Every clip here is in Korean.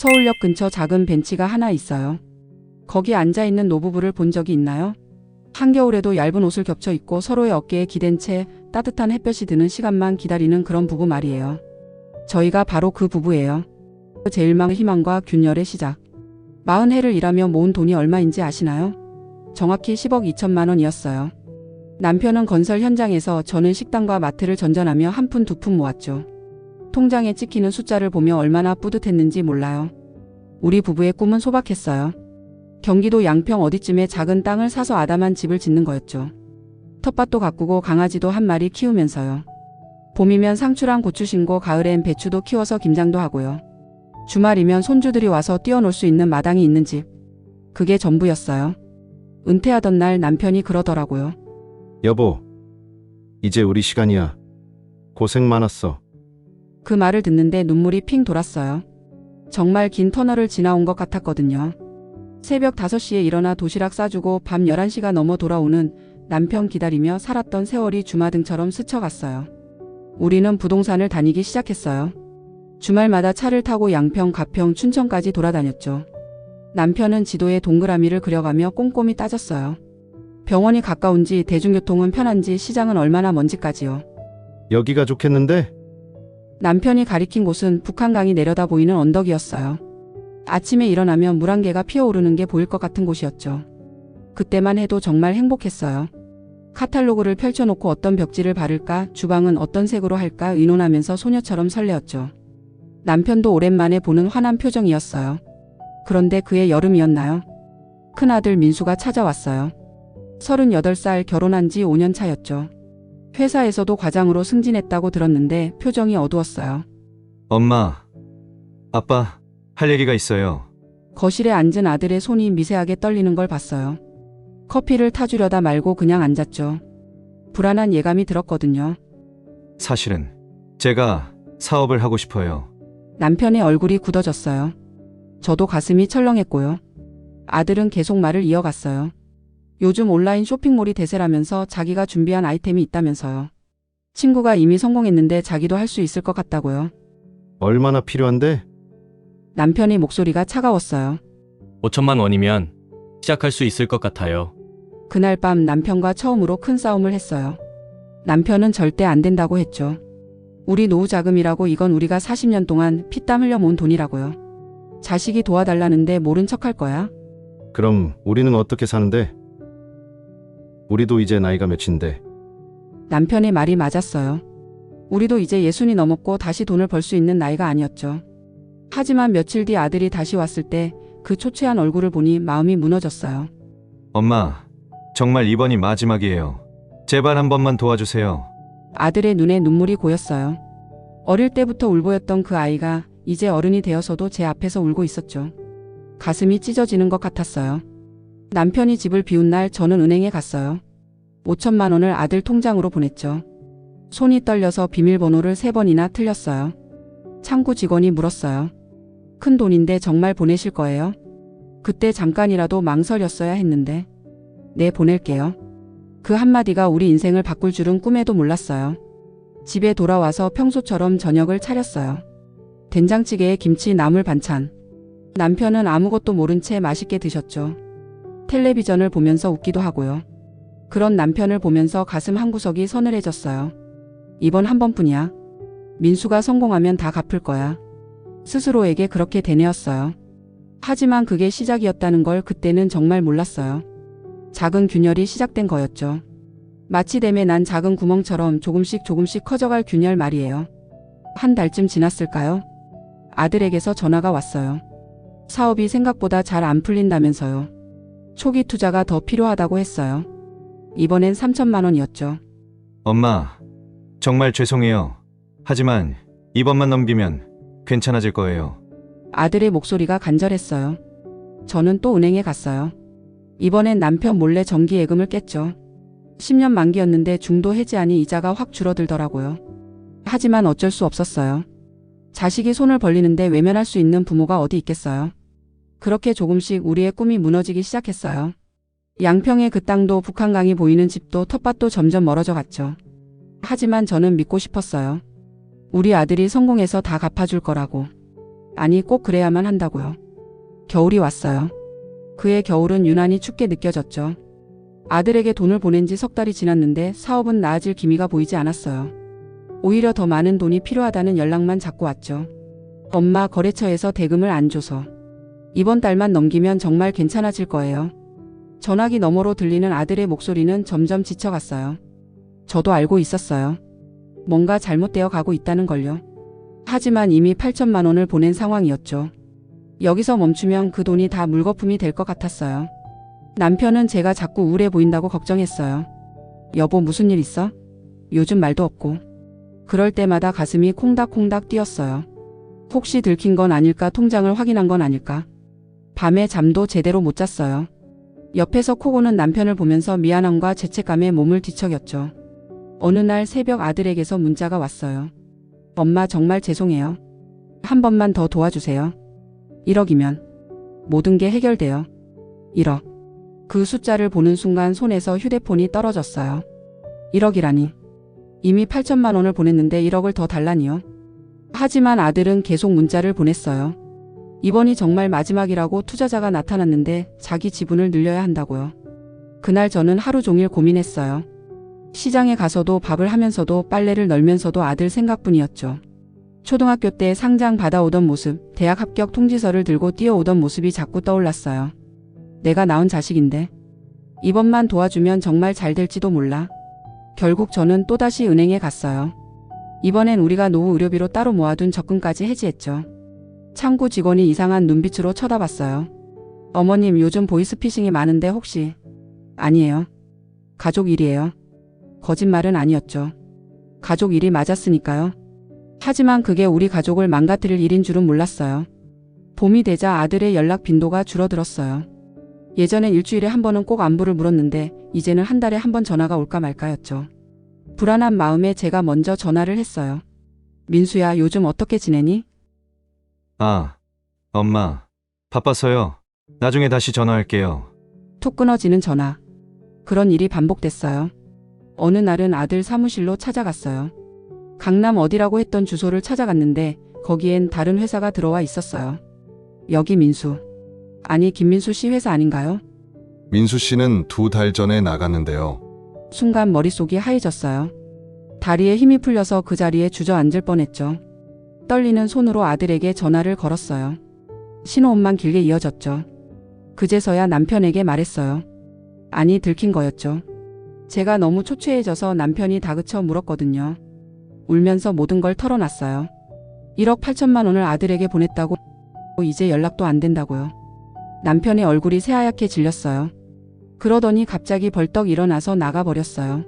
서울역 근처 작은 벤치가 하나 있어요. 거기 앉아있는 노부부를 본 적이 있나요? 한겨울에도 얇은 옷을 겹쳐 입고 서로의 어깨에 기댄 채 따뜻한 햇볕이 드는 시간만 기다리는 그런 부부 말이에요. 저희가 바로 그 부부예요. 제 일망의 희망과 균열의 시작. 40해를 일하며 모은 돈이 얼마인지 아시나요? 정확히 10억 2천만 원이었어요. 남편은 건설 현장에서, 저는 식당과 마트를 전전하며 한 푼 두 푼 모았죠. 통장에 찍히는 숫자를 보며 얼마나 뿌듯했는지 몰라요. 우리 부부의 꿈은 소박했어요. 경기도 양평 어디쯤에 작은 땅을 사서 아담한 집을 짓는 거였죠. 텃밭도 가꾸고 강아지도 한 마리 키우면서요. 봄이면 상추랑 고추 심고 가을엔 배추도 키워서 김장도 하고요. 주말이면 손주들이 와서 뛰어놀 수 있는 마당이 있는 집. 그게 전부였어요. 은퇴하던 날 남편이 그러더라고요. 여보, 이제 우리 시간이야. 고생 많았어. 그 말을 듣는데 눈물이 핑 돌았어요. 정말 긴 터널을 지나온 것 같았거든요. 새벽 5시에 일어나 도시락 싸주고 밤 11시가 넘어 돌아오는 남편 기다리며 살았던 세월이 주마등처럼 스쳐갔어요. 우리는 부동산을 다니기 시작했어요. 주말마다 차를 타고 양평, 가평, 춘천까지 돌아다녔죠. 남편은 지도에 동그라미를 그려가며 꼼꼼히 따졌어요. 병원이 가까운지, 대중교통은 편한지, 시장은 얼마나 먼지까지요. 여기가 좋겠는데? 남편이 가리킨 곳은 북한강이 내려다 보이는 언덕이었어요. 아침에 일어나면 물 한 개가 피어오르는 게 보일 것 같은 곳이었죠. 그때만 해도 정말 행복했어요. 카탈로그를 펼쳐놓고 어떤 벽지를 바를까, 주방은 어떤 색으로 할까 의논하면서 소녀처럼 설레었죠. 남편도 오랜만에 보는 환한 표정이었어요. 그런데 그해 여름이었나요? 큰아들 민수가 찾아왔어요. 38살, 결혼한 지 5년 차였죠. 회사에서도 과장으로 승진했다고 들었는데 표정이 어두웠어요. 엄마, 아빠, 할 얘기가 있어요. 거실에 앉은 아들의 손이 미세하게 떨리는 걸 봤어요. 커피를 타주려다 말고 그냥 앉았죠. 불안한 예감이 들었거든요. 사실은 제가 사업을 하고 싶어요. 남편의 얼굴이 굳어졌어요. 저도 가슴이 철렁했고요. 아들은 계속 말을 이어갔어요. 요즘 온라인 쇼핑몰이 대세라면서 자기가 준비한 아이템이 있다면서요. 친구가 이미 성공했는데 자기도 할 수 있을 것 같다고요. 얼마나 필요한데? 남편의 목소리가 차가웠어요. 5천만 원이면 시작할 수 있을 것 같아요. 그날 밤 남편과 처음으로 큰 싸움을 했어요. 남편은 절대 안 된다고 했죠. 우리 노후 자금이라고, 이건 우리가 40년 동안 피땀 흘려 모은 돈이라고요. 자식이 도와달라는데 모른 척할 거야? 그럼 우리는 어떻게 사는데? 우리도 이제 나이가 몇인데. 남편의 말이 맞았어요. 우리도 이제 60이 넘었고 다시 돈을 벌 수 있는 나이가 아니었죠. 하지만 며칠 뒤 아들이 다시 왔을 때 그 초췌한 얼굴을 보니 마음이 무너졌어요. 엄마, 정말 이번이 마지막이에요. 제발 한 번만 도와주세요. 아들의 눈에 눈물이 고였어요. 어릴 때부터 울보였던 그 아이가 이제 어른이 되어서도 제 앞에서 울고 있었죠. 가슴이 찢어지는 것 같았어요. 남편이 집을 비운 날 저는 은행에 갔어요. 5천만 원을 아들 통장으로 보냈죠. 손이 떨려서 비밀번호를 3번이나 틀렸어요. 창구 직원이 물었어요. 큰 돈인데 정말 보내실 거예요? 그때 잠깐이라도 망설였어야 했는데. 네, 보낼게요. 그 한마디가 우리 인생을 바꿀 줄은 꿈에도 몰랐어요. 집에 돌아와서 평소처럼 저녁을 차렸어요. 된장찌개에 김치, 나물 반찬. 남편은 아무것도 모른 채 맛있게 드셨죠. 텔레비전을 보면서 웃기도 하고요. 그런 남편을 보면서 가슴 한구석이 서늘해졌어요. 이번 한 번뿐이야. 민수가 성공하면 다 갚을 거야. 스스로에게 그렇게 되뇌었어요. 하지만 그게 시작이었다는 걸 그때는 정말 몰랐어요. 작은 균열이 시작된 거였죠. 마치 댐에 난 작은 구멍처럼 조금씩 커져갈 균열 말이에요. 한 달쯤 지났을까요? 아들에게서 전화가 왔어요. 사업이 생각보다 잘 안 풀린다면서요. 초기 투자가 더 필요하다고 했어요. 이번엔 3천만 원이었죠. 엄마, 정말 죄송해요. 하지만 이번만 넘기면 괜찮아질 거예요. 아들의 목소리가 간절했어요. 저는 또 은행에 갔어요. 이번엔 남편 몰래 정기 예금을 깼죠. 10년 만기였는데 중도 해지하니 이자가 확 줄어들더라고요. 하지만 어쩔 수 없었어요. 자식이 손을 벌리는데 외면할 수 있는 부모가 어디 있겠어요. 그렇게 조금씩 우리의 꿈이 무너지기 시작했어요. 양평의 그 땅도, 북한강이 보이는 집도, 텃밭도 점점 멀어져 갔죠. 하지만 저는 믿고 싶었어요. 우리 아들이 성공해서 다 갚아줄 거라고. 아니, 꼭 그래야만 한다고요. 겨울이 왔어요. 그해 겨울은 유난히 춥게 느껴졌죠. 아들에게 돈을 보낸 지 석 달이 지났는데 사업은 나아질 기미가 보이지 않았어요. 오히려 더 많은 돈이 필요하다는 연락만 자꾸 왔죠. 엄마, 거래처에서 대금을 안 줘서 이번 달만 넘기면 정말 괜찮아질 거예요. 전화기 너머로 들리는 아들의 목소리는 점점 지쳐갔어요. 저도 알고 있었어요. 뭔가 잘못되어 가고 있다는 걸요. 하지만 이미 8천만 원을 보낸 상황이었죠. 여기서 멈추면 그 돈이 다 물거품이 될 것 같았어요. 남편은 제가 자꾸 우울해 보인다고 걱정했어요. 여보, 무슨 일 있어? 요즘 말도 없고. 그럴 때마다 가슴이 콩닥콩닥 뛰었어요. 혹시 들킨 건 아닐까, 통장을 확인한 건 아닐까. 밤에 잠도 제대로 못 잤어요. 옆에서 코 고는 남편을 보면서 미안함과 죄책감에 몸을 뒤척였죠. 어느 날 새벽 아들에게서 문자가 왔어요. 엄마, 정말 죄송해요. 한 번만 더 도와주세요. 1억이면 모든 게 해결돼요. 1억. 그 숫자를 보는 순간 손에서 휴대폰이 떨어졌어요. 1억이라니. 이미 8천만 원을 보냈는데 1억을 더 달라니요. 하지만 아들은 계속 문자를 보냈어요. 이번이 정말 마지막이라고 투자자가 나타났는데 자기 지분을 늘려야 한다고요. 그날 저는 하루 종일 고민했어요. 시장에 가서도 밥을 하면서도 빨래를 널면서도 아들 생각뿐이었죠. 초등학교 때 상장 받아오던 모습, 대학 합격 통지서를 들고 뛰어오던 모습이 자꾸 떠올랐어요. 내가 낳은 자식인데 이번만 도와주면 정말 잘 될지도 몰라. 결국 저는 또다시 은행에 갔어요. 이번엔 우리가 노후 의료비로 따로 모아둔 적금까지 해지했죠. 창구 직원이 이상한 눈빛으로 쳐다봤어요. 어머님, 요즘 보이스피싱이 많은데 혹시... 아니에요. 가족 일이에요. 거짓말은 아니었죠. 가족 일이 맞았으니까요. 하지만 그게 우리 가족을 망가뜨릴 일인 줄은 몰랐어요. 봄이 되자 아들의 연락 빈도가 줄어들었어요. 예전엔 일주일에 한 번은 꼭 안부를 물었는데 이제는 한 달에 한 번 전화가 올까 말까였죠. 불안한 마음에 제가 먼저 전화를 했어요. 민수야, 요즘 어떻게 지내니? 아, 엄마. 바빠서요. 나중에 다시 전화할게요. 툭 끊어지는 전화. 그런 일이 반복됐어요. 어느 날은 아들 사무실로 찾아갔어요. 강남 어디라고 했던 주소를 찾아갔는데 거기엔 다른 회사가 들어와 있었어요. 여기 민수. 아니, 김민수 씨 회사 아닌가요? 민수 씨는 2달 전에 나갔는데요. 순간 머릿속이 하얘졌어요. 다리에 힘이 풀려서 그 자리에 주저앉을 뻔했죠. 떨리는 손으로 아들에게 전화를 걸었어요. 신호음만 길게 이어졌죠. 그제서야 남편에게 말했어요. 아니, 들킨 거였죠. 제가 너무 초췌해져서 남편이 다그쳐 물었거든요. 울면서 모든 걸 털어놨어요. 1억 8천만 원을 아들에게 보냈다고, 이제 연락도 안 된다고요. 남편의 얼굴이 새하얗게 질렸어요. 그러더니 갑자기 벌떡 일어나서 나가버렸어요.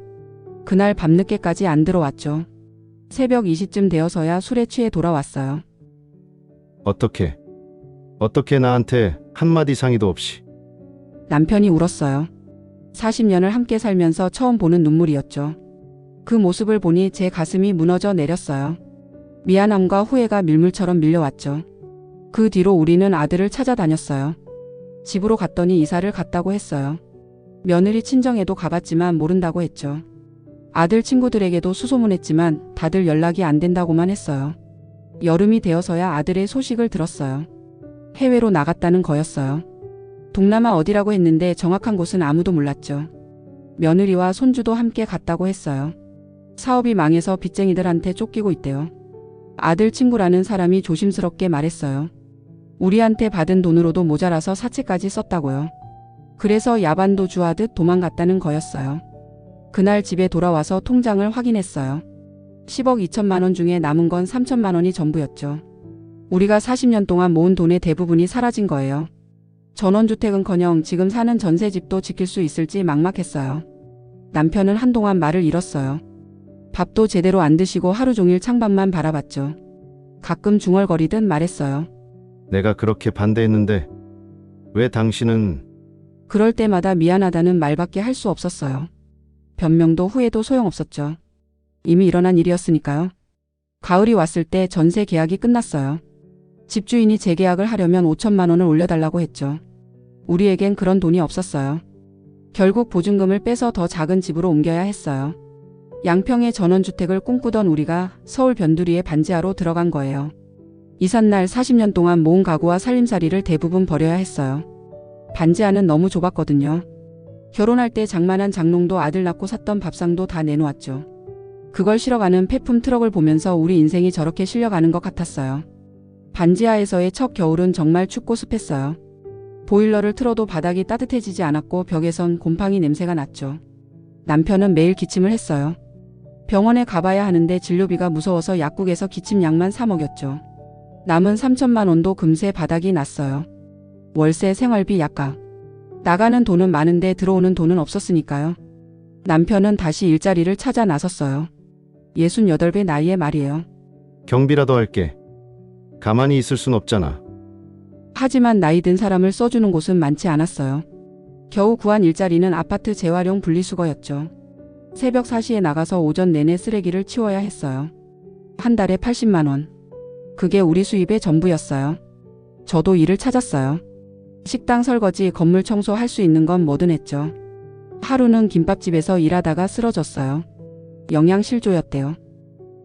그날 밤늦게까지 안 들어왔죠. 새벽 2시쯤 되어서야 술에 취해 돌아왔어요. 어떻게 나한테 한마디 상의도 없이. 남편이 울었어요. 40년을 함께 살면서 처음 보는 눈물이었죠. 그 모습을 보니 제 가슴이 무너져 내렸어요. 미안함과 후회가 밀물처럼 밀려왔죠. 그 뒤로 우리는 아들을 찾아다녔어요. 집으로 갔더니 이사를 갔다고 했어요. 며느리 친정에도 가봤지만 모른다고 했죠. 아들 친구들에게도 수소문했지만 다들 연락이 안 된다고만 했어요. 여름이 되어서야 아들의 소식을 들었어요. 해외로 나갔다는 거였어요. 동남아 어디라고 했는데 정확한 곳은 아무도 몰랐죠. 며느리와 손주도 함께 갔다고 했어요. 사업이 망해서 빚쟁이들한테 쫓기고 있대요. 아들 친구라는 사람이 조심스럽게 말했어요. 우리한테 받은 돈으로도 모자라서 사채까지 썼다고요. 그래서 야반도주 하듯 도망갔다는 거였어요. 그날 집에 돌아와서 통장을 확인했어요. 10억 2천만 원 중에 남은 건 3천만 원이 전부였죠. 우리가 40년 동안 모은 돈의 대부분이 사라진 거예요. 전원주택은커녕 지금 사는 전세집도 지킬 수 있을지 막막했어요. 남편은 한동안 말을 잃었어요. 밥도 제대로 안 드시고 하루 종일 창밖만 바라봤죠. 가끔 중얼거리듯 말했어요. 내가 그렇게 반대했는데 왜 당신은... 그럴 때마다 미안하다는 말밖에 할 수 없었어요. 변명도 후회도 소용없었죠. 이미 일어난 일이었으니까요. 가을이 왔을 때 전세 계약이 끝났어요. 집주인이 재계약을 하려면 5천만 원을 올려달라고 했죠. 우리에겐 그런 돈이 없었어요. 결국 보증금을 빼서 더 작은 집으로 옮겨야 했어요. 양평의 전원주택을 꿈꾸던 우리가 서울 변두리에 반지하로 들어간 거예요. 이삿날 40년 동안 모은 가구와 살림살이를 대부분 버려야 했어요. 반지하는 너무 좁았거든요. 결혼할 때 장만한 장롱도 아들 낳고 샀던 밥상도 다 내놓았죠. 그걸 실어가는 폐품 트럭을 보면서 우리 인생이 저렇게 실려가는 것 같았어요. 반지하에서의 첫 겨울은 정말 춥고 습했어요. 보일러를 틀어도 바닥이 따뜻해지지 않았고 벽에선 곰팡이 냄새가 났죠. 남편은 매일 기침을 했어요. 병원에 가봐야 하는데 진료비가 무서워서 약국에서 기침약만 사 먹였죠. 남은 3천만 원도 금세 바닥이 났어요. 월세, 생활비, 약값. 나가는 돈은 많은데 들어오는 돈은 없었으니까요. 남편은 다시 일자리를 찾아 나섰어요. 68배 나이에 말이에요. 경비라도 할게. 가만히 있을 순 없잖아. 하지만 나이 든 사람을 써주는 곳은 많지 않았어요. 겨우 구한 일자리는 아파트 재활용 분리수거였죠. 새벽 4시에 나가서 오전 내내 쓰레기를 치워야 했어요. 한 달에 80만 원. 그게 우리 수입의 전부였어요. 저도 일을 찾았어요. 식당 설거지, 건물 청소 할 수 있는 건 뭐든 했죠. 하루는 김밥집에서 일하다가 쓰러졌어요. 영양실조였대요.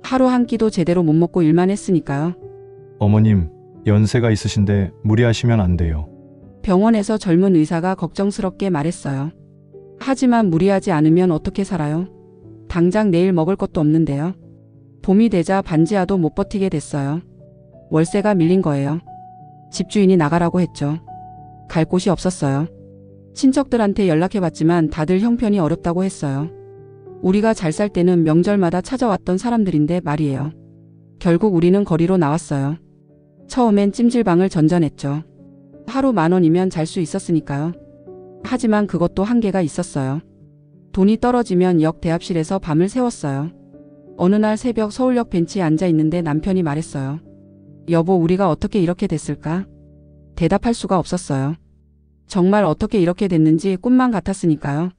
하루 한 끼도 제대로 못 먹고 일만 했으니까요. 어머님, 연세가 있으신데 무리하시면 안 돼요. 병원에서 젊은 의사가 걱정스럽게 말했어요. 하지만 무리하지 않으면 어떻게 살아요? 당장 내일 먹을 것도 없는데요. 봄이 되자 반지하도 못 버티게 됐어요. 월세가 밀린 거예요. 집주인이 나가라고 했죠. 갈 곳이 없었어요. 친척들한테 연락해봤지만 다들 형편이 어렵다고 했어요. 우리가 잘 살 때는 명절마다 찾아왔던 사람들인데 말이에요. 결국 우리는 거리로 나왔어요. 처음엔 찜질방을 전전했죠. 하루 10,000원이면 잘 수 있었으니까요. 하지만 그것도 한계가 있었어요. 돈이 떨어지면 역 대합실에서 밤을 새웠어요. 어느 날 새벽 서울역 벤치에 앉아 있는데 남편이 말했어요. 여보, 우리가 어떻게 이렇게 됐을까? 대답할 수가 없었어요. 정말 어떻게 이렇게 됐는지 꿈만 같았으니까요.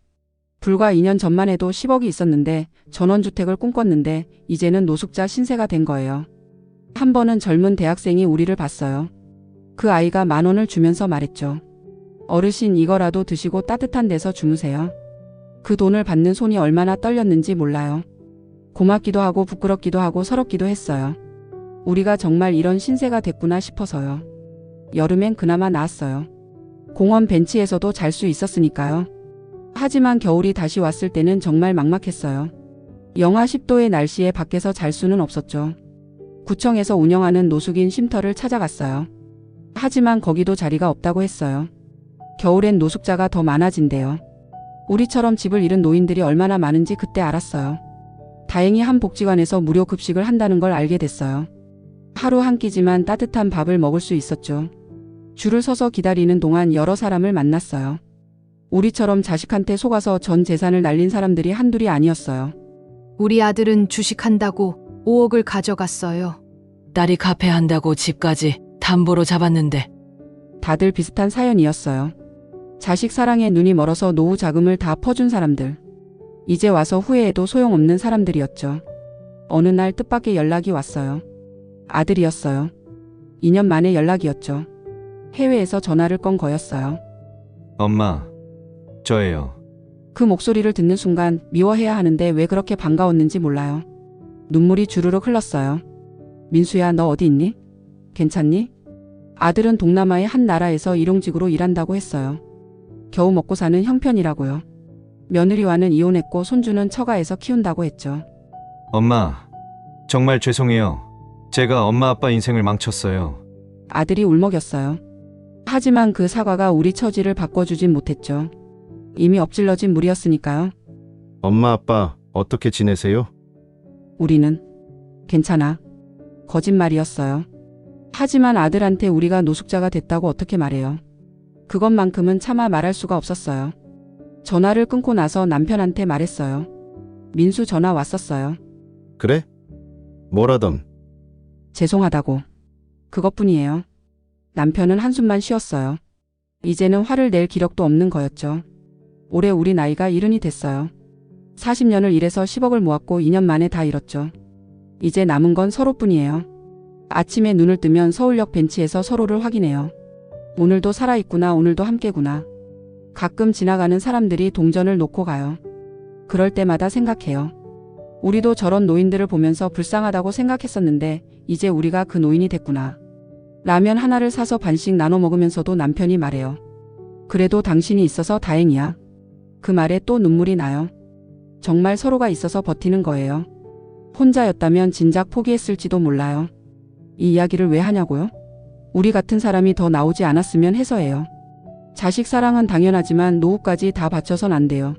불과 2년 전만 해도 10억이 있었는데 전원주택을 꿈꿨는데 이제는 노숙자 신세가 된 거예요. 한 번은 젊은 대학생이 우리를 봤어요. 그 아이가 10,000원을 주면서 말했죠. 어르신, 이거라도 드시고 따뜻한 데서 주무세요. 그 돈을 받는 손이 얼마나 떨렸는지 몰라요. 고맙기도 하고 부끄럽기도 하고 서럽기도 했어요. 우리가 정말 이런 신세가 됐구나 싶어서요. 여름엔 그나마 나았어요. 공원 벤치에서도 잘 수 있었으니까요. 하지만 겨울이 다시 왔을 때는 정말 막막했어요. 영하 10도의 날씨에 밖에서 잘 수는 없었죠. 구청에서 운영하는 노숙인 쉼터를 찾아갔어요. 하지만 거기도 자리가 없다고 했어요. 겨울엔 노숙자가 더 많아진대요. 우리처럼 집을 잃은 노인들이 얼마나 많은지 그때 알았어요. 다행히 한 복지관에서 무료 급식을 한다는 걸 알게 됐어요. 하루 한 끼지만 따뜻한 밥을 먹을 수 있었죠. 줄을 서서 기다리는 동안 여러 사람을 만났어요. 우리처럼 자식한테 속아서 전 재산을 날린 사람들이 한둘이 아니었어요. 우리 아들은 주식한다고 5억을 가져갔어요. 딸이 카페 한다고 집까지 담보로 잡았는데 다들 비슷한 사연이었어요. 자식 사랑에 눈이 멀어서 노후 자금을 다 퍼준 사람들. 이제 와서 후회해도 소용없는 사람들이었죠. 어느 날 뜻밖의 연락이 왔어요. 아들이었어요. 2년 만에 연락이었죠. 해외에서 전화를 건 거였어요. 엄마, 저예요. 그 목소리를 듣는 순간 미워해야 하는데 왜 그렇게 반가웠는지 몰라요. 눈물이 주르륵 흘렀어요. 민수야, 너 어디 있니? 괜찮니? 아들은 동남아의 한 나라에서 일용직으로 일한다고 했어요. 겨우 먹고 사는 형편이라고요. 며느리와는 이혼했고 손주는 처가에서 키운다고 했죠. 엄마, 정말 죄송해요. 제가 엄마 아빠 인생을 망쳤어요. 아들이 울먹였어요. 하지만 그 사과가 우리 처지를 바꿔주진 못했죠. 이미 엎질러진 물이었으니까요. 엄마, 아빠, 어떻게 지내세요? 우리는 괜찮아. 거짓말이었어요. 하지만 아들한테 우리가 노숙자가 됐다고 어떻게 말해요. 그것만큼은 차마 말할 수가 없었어요. 전화를 끊고 나서 남편한테 말했어요. 민수 전화 왔었어요. 그래? 뭐라던? 죄송하다고. 그것뿐이에요. 남편은 한숨만 쉬었어요. 이제는 화를 낼 기력도 없는 거였죠. 올해 우리 나이가 70이 됐어요. 40년을 일해서 10억을 모았고 2년 만에 다 잃었죠. 이제 남은 건 서로뿐이에요. 아침에 눈을 뜨면 서울역 벤치에서 서로를 확인해요. 오늘도 살아있구나, 오늘도 함께구나. 가끔 지나가는 사람들이 동전을 놓고 가요. 그럴 때마다 생각해요. 우리도 저런 노인들을 보면서 불쌍하다고 생각했었는데 이제 우리가 그 노인이 됐구나. 라면 하나를 사서 반씩 나눠 먹으면서도 남편이 말해요. 그래도 당신이 있어서 다행이야. 그 말에 또 눈물이 나요. 정말 서로가 있어서 버티는 거예요. 혼자였다면 진작 포기했을지도 몰라요. 이 이야기를 왜 하냐고요? 우리 같은 사람이 더 나오지 않았으면 해서예요. 자식 사랑은 당연하지만 노후까지 다 바쳐선 안 돼요.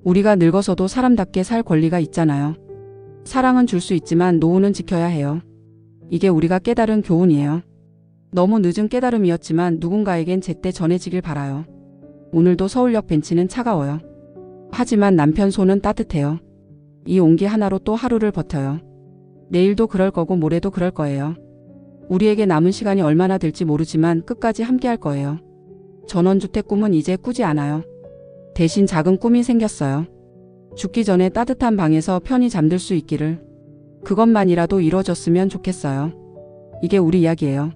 우리가 늙어서도 사람답게 살 권리가 있잖아요. 사랑은 줄 수 있지만 노후는 지켜야 해요. 이게 우리가 깨달은 교훈이에요. 너무 늦은 깨달음이었지만 누군가에겐 제때 전해지길 바라요. 오늘도 서울역 벤치는 차가워요. 하지만 남편 손은 따뜻해요. 이 온기 하나로 또 하루를 버텨요. 내일도 그럴 거고 모레도 그럴 거예요. 우리에게 남은 시간이 얼마나 될지 모르지만 끝까지 함께 할 거예요. 전원주택 꿈은 이제 꾸지 않아요. 대신 작은 꿈이 생겼어요. 죽기 전에 따뜻한 방에서 편히 잠들 수 있기를. 그것만이라도 이루어졌으면 좋겠어요. 이게 우리 이야기예요.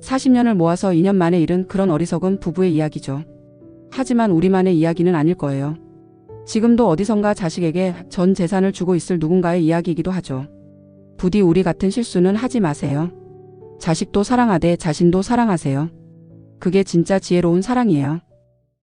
40년을 모아서 2년 만에 이룬 그런 어리석은 부부의 이야기죠. 하지만 우리만의 이야기는 아닐 거예요. 지금도 어디선가 자식에게 전 재산을 주고 있을 누군가의 이야기이기도 하죠. 부디 우리 같은 실수는 하지 마세요. 자식도 사랑하되 자신도 사랑하세요. 그게 진짜 지혜로운 사랑이에요.